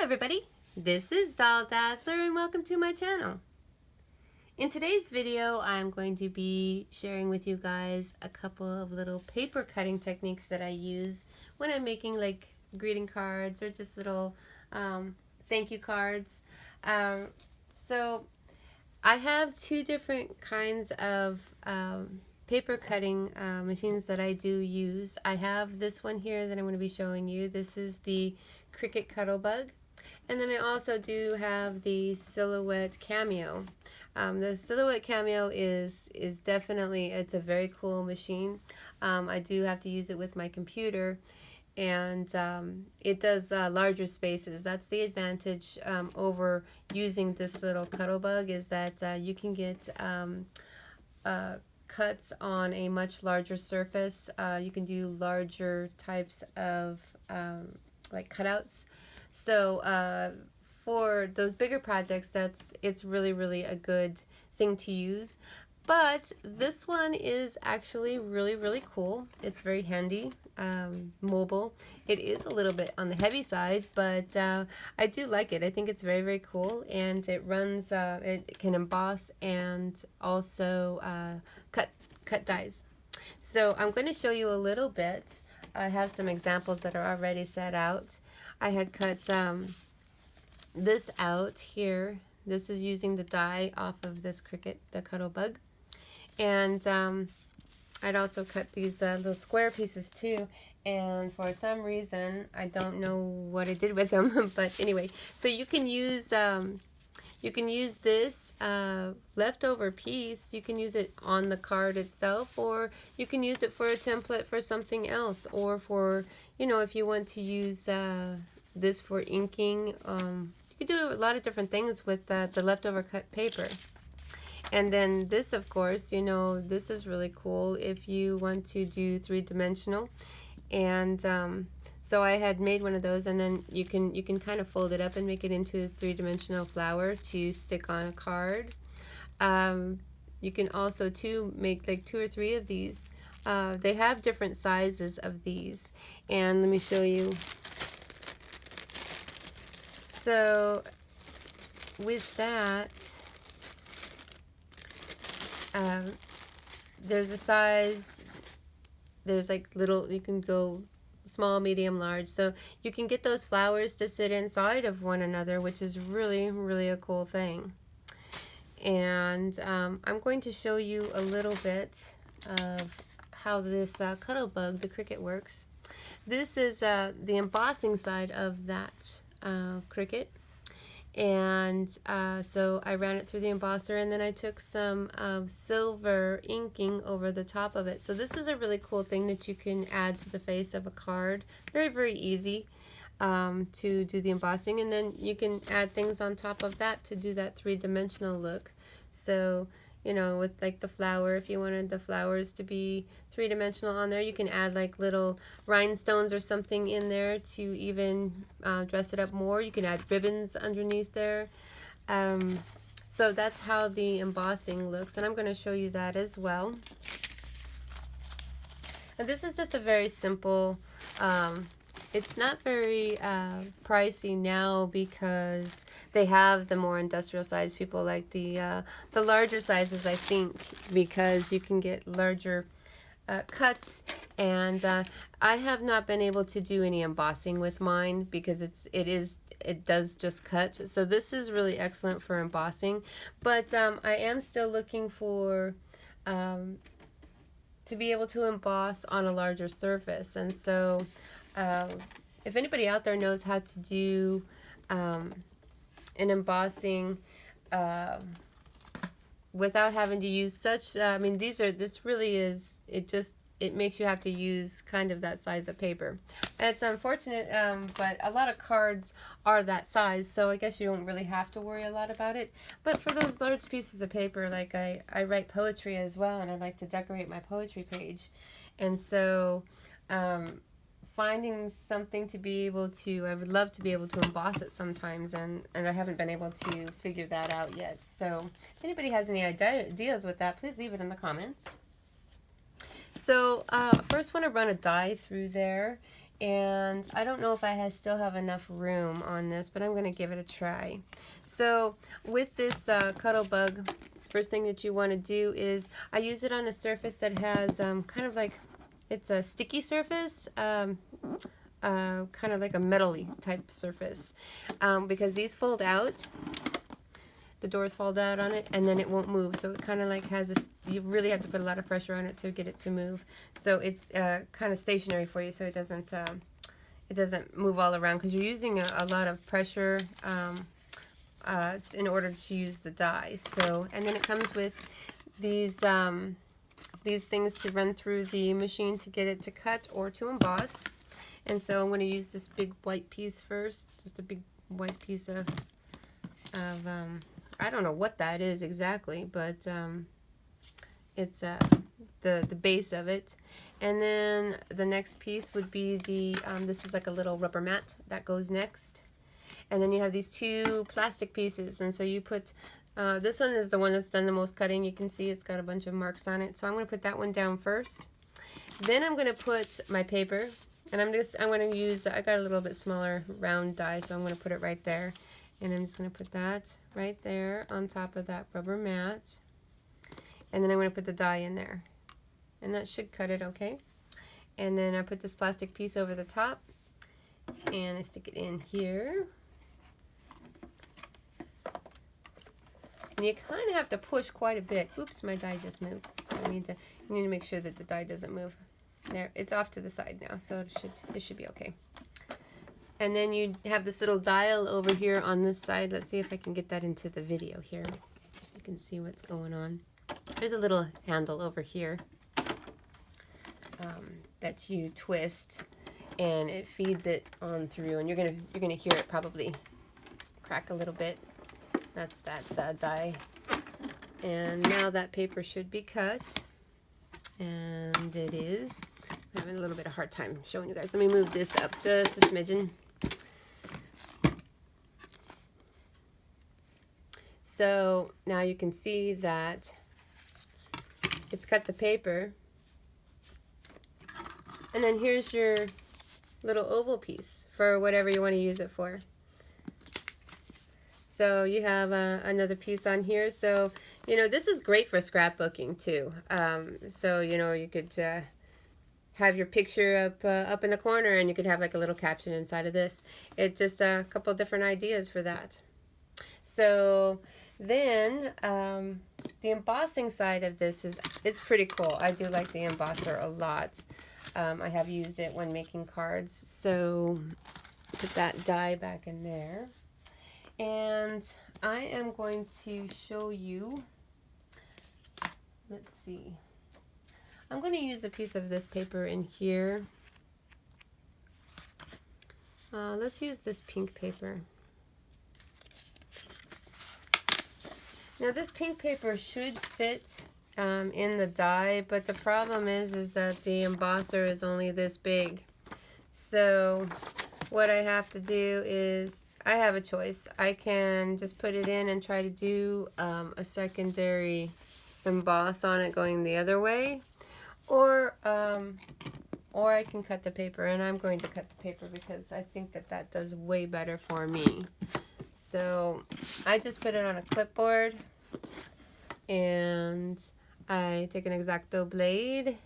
everybody, this is Doll Dazzler and welcome to my channel. In today's video I'm going to be sharing with you guys a couple of little paper cutting techniques that I use when I'm making like greeting cards or just little thank you cards. So I have two different kinds of paper cutting machines that I do use. I have this one here that I'm going to be showing you. This is the Cricut Cuttle bug. And then I also do have the Silhouette Cameo. The Silhouette Cameo is definitely, it's a very cool machine. I do have to use it with my computer, and it does larger spaces. That's the advantage over using this little Cuttle bug, is that you can get cuts on a much larger surface. You can do larger types of like cutouts. So for those bigger projects, it's really a good thing to use. But this one is actually really cool. It's very handy, mobile. It is a little bit on the heavy side, but I do like it. I think it's very cool, and it runs. It can emboss and also cut dies. So I'm going to show you a little bit. I have some examples that are already set out. I had cut this out here. This is using the die off of this Cricut, the Cuttle bug. And I'd also cut these little square pieces too. And for some reason, I don't know what I did with them, but anyway, so you can use this leftover piece. You can use it on the card itself, or you can use it for a template for something else, or for, you know, if you want to use this for inking. You can do a lot of different things with the leftover cut paper. And then this, of course, you know, this is really cool if you want to do three-dimensional. And so I had made one of those, and then you can kind of fold it up and make it into a three-dimensional flower to stick on a card. You can also too make like 2 or 3 of these. They have different sizes of these, and let me show you. So with that, there's a size, there's like little, you can go small, medium, large, so you can get those flowers to sit inside of one another, which is really a cool thing. And I'm going to show you a little bit of how this Cuttle bug, the Cricut, works. This is the embossing side of that Cricut, and so I ran it through the embosser, and then I took some silver inking over the top of it. So this is a really cool thing that you can add to the face of a card. Very easy to do the embossing, and then you can add things on top of that to do that three-dimensional look. So, you know, with like the flower, if you wanted the flowers to be three-dimensional on there, you can add like little rhinestones or something in there to even dress it up more. You can add ribbons underneath there. So that's how the embossing looks, and I'm going to show you that as well. And this is just a very simple, it's not very pricey now because they have the more industrial size. People like the larger sizes, I think, because you can get larger cuts. And I have not been able to do any embossing with mine because it does just cut. So this is really excellent for embossing. But I am still looking for to be able to emboss on a larger surface, and so if anybody out there knows how to do an embossing without having to use such, I mean, this really is, it makes you have to use kind of that size of paper. And it's unfortunate, but a lot of cards are that size, so I guess you don't really have to worry a lot about it. But for those large pieces of paper, like I write poetry as well, and I like to decorate my poetry page. And so finding something to be able to, I would love to be able to emboss it sometimes, and I haven't been able to figure that out yet. So if anybody has any ideas with that, please leave it in the comments. So first want to run a die through there, And I don't know if I still have enough room on this, but I'm going to give it a try. So with this Cuttle Bug, first thing that you want to do is, I use it on a surface that has kind of like, it's a sticky surface, kind of like a metally type surface, because these fold out. The doors fold out on it, and then it won't move. So it kind of like has this, you really have to put a lot of pressure on it to get it to move. So it's kind of stationary for you, so it doesn't move all around, because you're using a lot of pressure in order to use the die. So, and then it comes with these things to run through the machine to get it to cut or to emboss. And so I'm going to use this big white piece first, just a big white piece of I don't know what that is exactly, but it's the base of it. And then the next piece would be the, this is like a little rubber mat that goes next. And then you have these two plastic pieces, and so you put, this one is the one that's done the most cutting. You can see it's got a bunch of marks on it. So I'm going to put that one down first. Then I'm going to put my paper, and I'm going to use, I got a little bit smaller round die, so I'm going to put it right there. And I'm just going to put that right there on top of that rubber mat. And then I'm going to put the die in there. And that should cut it okay. And then I put this plastic piece over the top. And I stick it in here. And you kind of have to push quite a bit. Oops, my die just moved. So you need to make sure that the die doesn't move. There, it's off to the side now, so it should be okay. And then you have this little dial over here on this side. Let's see if I can get that into the video here, so you can see what's going on. There's a little handle over here that you twist, and it feeds it on through. And you're gonna hear it probably crack a little bit. That's that die. And now that paper should be cut, and it is. I'm having a little bit of a hard time showing you guys. Let me move this up just a smidgen. So now you can see that it's cut the paper. And then here's your little oval piece for whatever you want to use it for. So you have another piece on here. So, you know, this is great for scrapbooking too. So, you know, you could have your picture up in the corner, and you could have like a little caption inside of this. It's just a couple different ideas for that. So then the embossing side of this it's pretty cool. I do like the embosser a lot. I have used it when making cards. So put that die back in there. And I am going to show you, let's see. I'm going to use a piece of this paper in here. Let's use this pink paper. Now this pink paper should fit in the die, but the problem is that the embosser is only this big. So what I have to do is, I have a choice. I can just put it in and try to do a secondary emboss on it going the other way, or I can cut the paper, and I'm going to cut the paper because I think that does way better for me. So I just put it on a clipboard, and I take an X-Acto blade,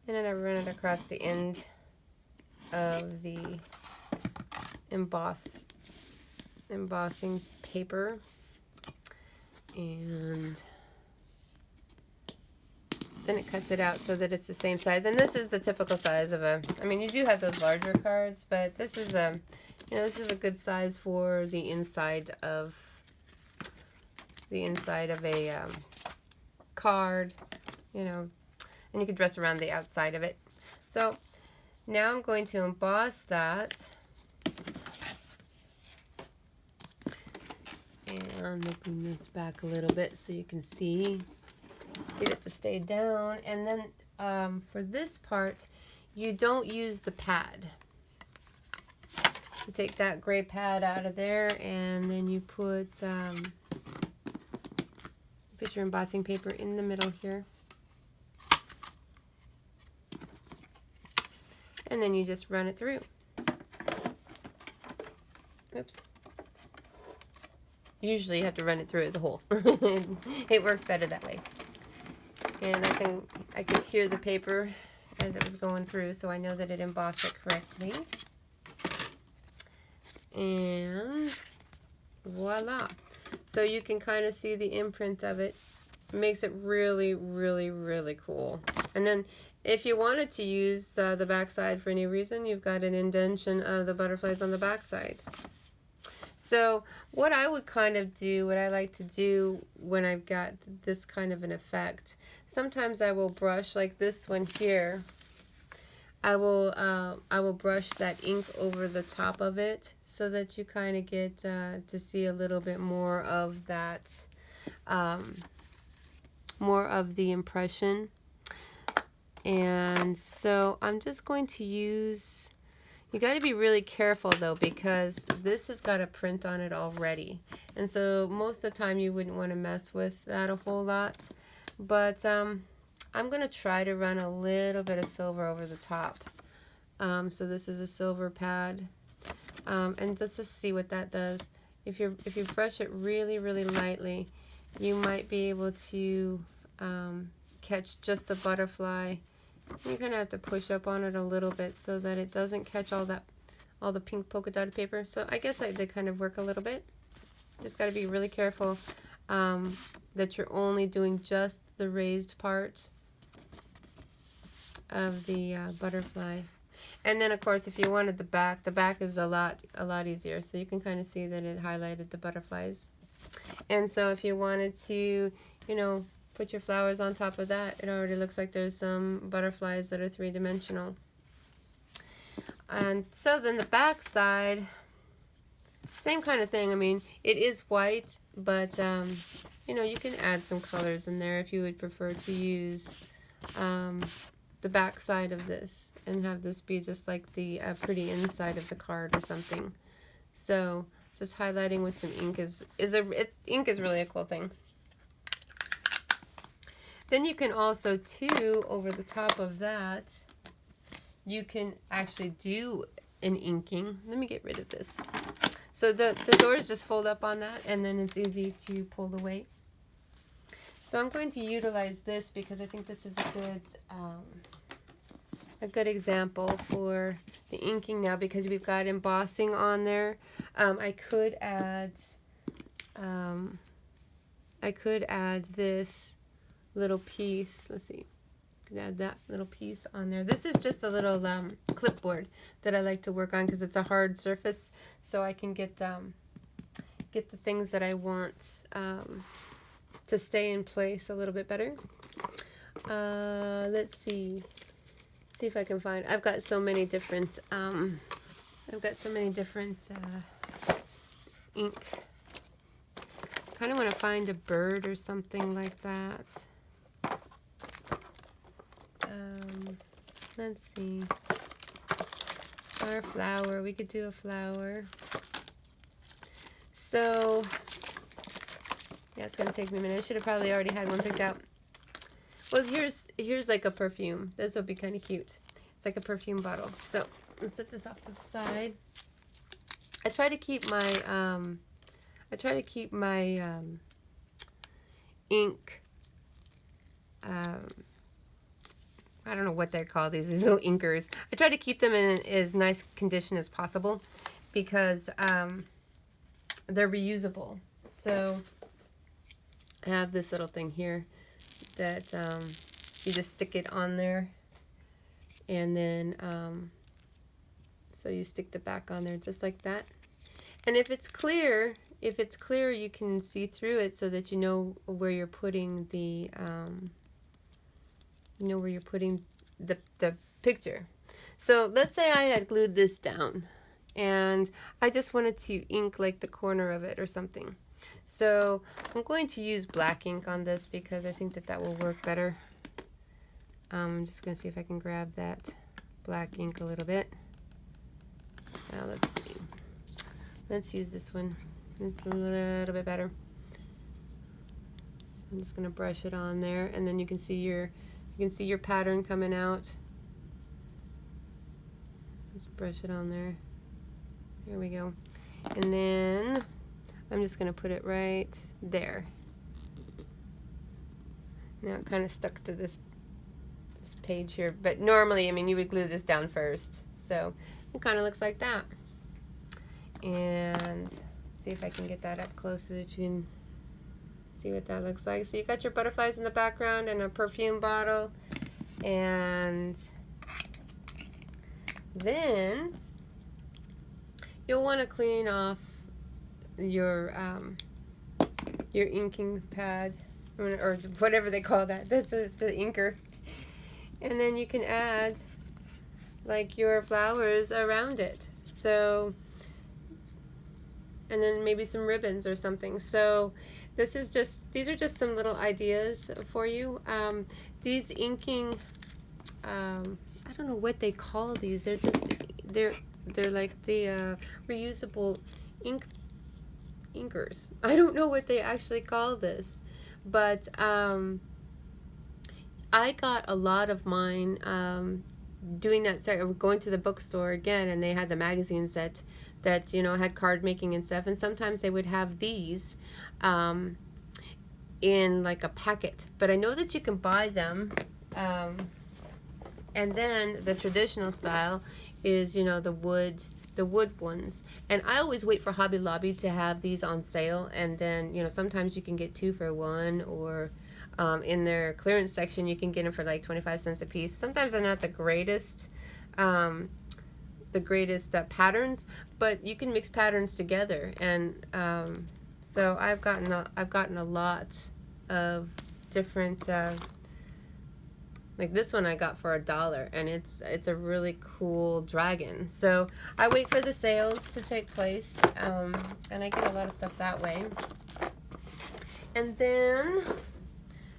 and then I run it across the end of the embossing paper, and then it cuts it out so that it's the same size. And this is the typical size of I mean, you do have those larger cards, but this is this is a good size for the inside of a card, you know, and you could dress around the outside of it. So now I'm going to emboss that. And I'm moving this back a little bit so you can see, get it to stay down. And then for this part, you don't use the pad. You take that gray pad out of there, and then you put your embossing paper in the middle here. and then you just run it through. Oops. Usually you have to run it through as a whole. It works better that way. And I can hear the paper as it was going through, so I know that it embossed it correctly. And voila. So you can kind of see the imprint of it. It makes it really, really, really cool. And then if you wanted to use the back side for any reason, you've got an indentation of the butterflies on the back side. So what I would kind of do, what I like to do when I've got this kind of an effect, sometimes I will brush like this one here. I will brush that ink over the top of it so that you kind of get to see a little bit more of that, more of the impression. And so I'm just going to use, you got to be really careful though, because this has got a print on it already. And so most of the time you wouldn't want to mess with that a whole lot. But I'm going to try to run a little bit of silver over the top. So this is a silver pad. And just to see what that does. If you brush it really, really lightly, you might be able to catch just the butterfly. You kind of have to push up on it a little bit so that it doesn't catch all the pink polka dotted paper. So I guess they kind of work a little bit. Just got to be really careful that you're only doing just the raised part of the butterfly. And then of course if you wanted the back is a lot easier. So you can kind of see that it highlighted the butterflies. And so if you wanted to, you know, put your flowers on top of that, it already looks like there's some butterflies that are three-dimensional. And so then the back side, same kind of thing. I mean, it is white, but you know, you can add some colors in there if you would prefer to use the back side of this and have this be just like the pretty inside of the card or something. So just highlighting with some ink ink is really a cool thing. Then you can also too, over the top of that, you can actually do an inking. Let me get rid of this. So the doors just fold up on that, and then it's easy to pull away. So I'm going to utilize this because I think this is a good example for the inking now, because we've got embossing on there. I could add this little piece. Let's see. Add that little piece on there. This is just a little clipboard that I like to work on because it's a hard surface, so I can get the things that I want to stay in place a little bit better. Let's see if I can find. I've got so many different ink. Kind of want to find a bird or something like that. Let's see. Or a flower. We could do a flower. So, yeah, it's going to take me a minute. I should have probably already had one picked out. Well, here's like a perfume. This will be kind of cute. It's like a perfume bottle. So, let's set this off to the side. I try to keep my ink, I don't know what they're called, these little inkers. I try to keep them in as nice condition as possible because they're reusable. So I have this little thing here that you just stick it on there, and then so you stick the back on there just like that. And if it's clear, you can see through it so that you know where you're putting the the picture. So let's say I had glued this down and I just wanted to ink like the corner of it or something. So I'm going to use black ink on this because I think that will work better. I'm just going to see if I can grab that black ink a little bit. Now let's see. Let's use this one. It's a little bit better. So I'm just going to brush it on there, and then you can see your pattern coming out. brush it on there. There we go. And then I'm just going to put it right there. Now it kind of stuck to this page here, but normally, I mean, you would glue this down first. So it kind of looks like that. And see if I can get that up close so that you can see what that looks like. So you got your butterflies in the background and a perfume bottle. And then you'll want to clean off your inking pad, or whatever they call that. That's the inker. And then you can add like your flowers around it. So, and then maybe some ribbons or something. So these are just some little ideas for you. These inking, I don't know what they call these. They're like the reusable inkers. I don't know what they actually call this, but I got a lot of mine doing that. Going to the bookstore again, and they had the magazines that you know had card making and stuff, and sometimes they would have these in like a packet. But I know that you can buy them, and then the traditional style is, you know, the wood ones. And I always wait for Hobby Lobby to have these on sale, and then, you know, sometimes you can get 2 for 1, or in their clearance section you can get them for like 25 cents a piece. Sometimes they're not the greatest patterns, but you can mix patterns together. And so I've gotten a lot of different, like this one I got for $1, and it's a really cool dragon. So I wait for the sales to take place, and I get a lot of stuff that way. And then,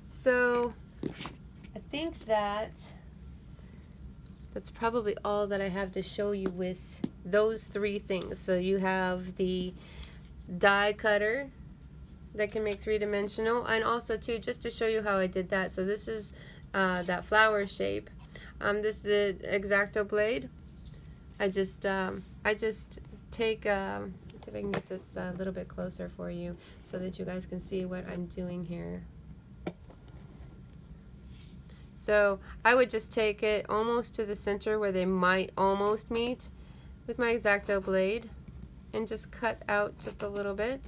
so I think that's probably all that I have to show you with those 3 things. So you have the die cutter that can make 3-dimensional, and also too, just to show you how I did that. So this is that flower shape. This is the X-Acto blade. I just take, let's see if I can get this a little bit closer for you so that you guys can see what I'm doing here. So I would just take it almost to the center where they might almost meet with my X-Acto blade, and just cut out just a little bit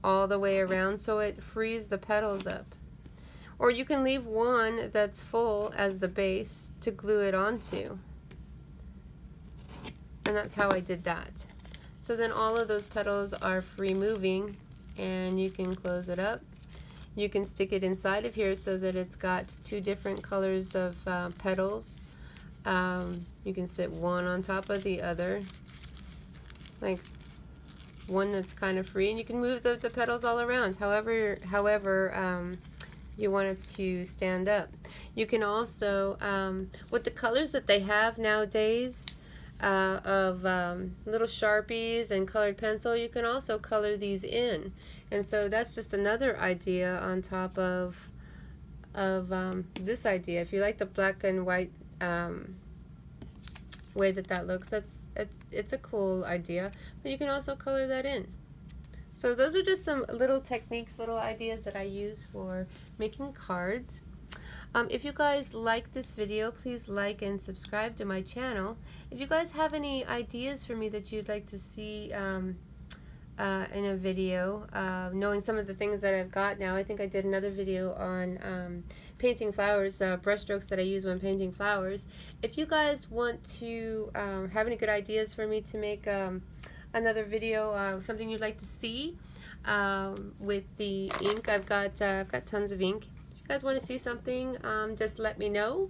all the way around so it frees the petals up. Or you can leave one that's full as the base to glue it onto. And that's how I did that. So then all of those petals are free moving, and you can close it up. You can stick it inside of here so that it's got 2 different colors of petals. You can sit one on top of the other, like one that's kind of free, and you can move the petals all around however you want it to stand up. You can also, with the colors that they have nowadays, of little Sharpies and colored pencil, you can also color these in. And so that's just another idea on top of this idea. If you like the black and white way that looks, it's a cool idea, but you can also color that in. So those are just some little techniques, little ideas that I use for making cards. If you guys like this video, please like and subscribe to my channel. If you guys have any ideas for me that you'd like to see in a video, knowing some of the things that I've got now. I think I did another video on painting flowers, brushstrokes that I use when painting flowers. If you guys want to have any good ideas for me to make another video, something you'd like to see with the ink, I've got tons of ink. If you guys want to see something, just let me know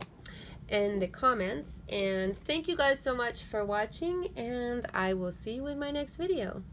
in the comments. And thank you guys so much for watching, and I will see you in my next video.